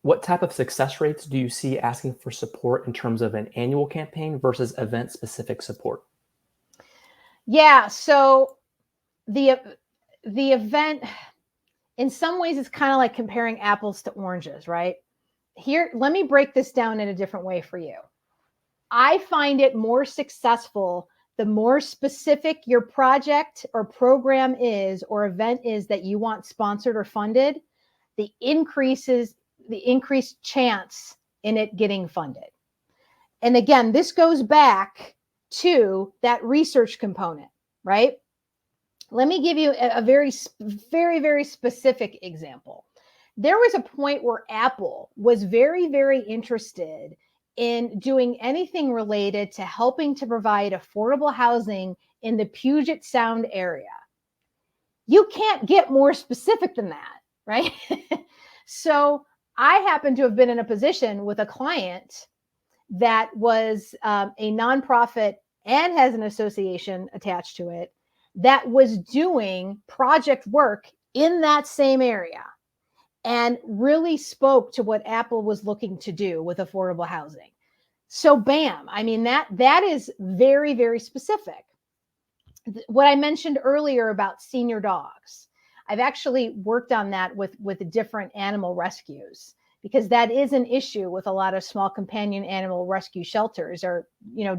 What type of success rates do you see asking for support in terms of an annual campaign versus event-specific support? Yeah, so the the event in some ways it's kind of like comparing apples to oranges, right? Here, let me break this down in a different way for you. I find it more successful the more specific your project or program is or event is that you want sponsored or funded, the increased chance in it getting funded. And again, this goes back to that research component, right? Let me give you a very, very, very specific example. There was a point where Apple was very, very interested in doing anything related to helping to provide affordable housing in the Puget Sound area. You can't get more specific than that, right? So I happen to have been in a position with a client that was a nonprofit and has an association attached to it that was doing project work in that same area and really spoke to what Apple was looking to do with affordable housing. So bam, I mean that is very, very specific. What I mentioned earlier about senior dogs, I've actually worked on that with different animal rescues because that is an issue with a lot of small companion animal rescue shelters. Or,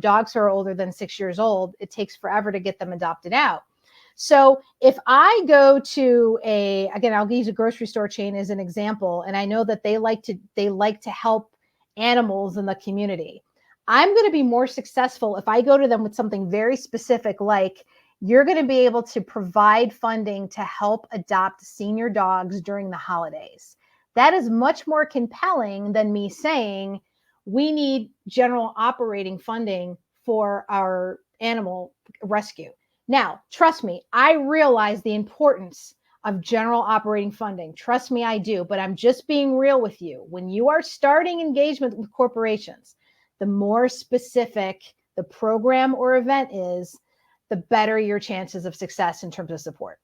dogs who are older than 6 years old, it takes forever to get them adopted out. So if I go to again, I'll use a grocery store chain as an example, and I know that they like to help animals in the community. I'm going to be more successful if I go to them with something very specific, like you're going to be able to provide funding to help adopt senior dogs during the holidays. That is much more compelling than me saying we need general operating funding for our animal rescue. Now, trust me, I realize the importance of general operating funding. Trust me, I do, but I'm just being real with you. When you are starting engagement with corporations, the more specific the program or event is, the better your chances of success in terms of support.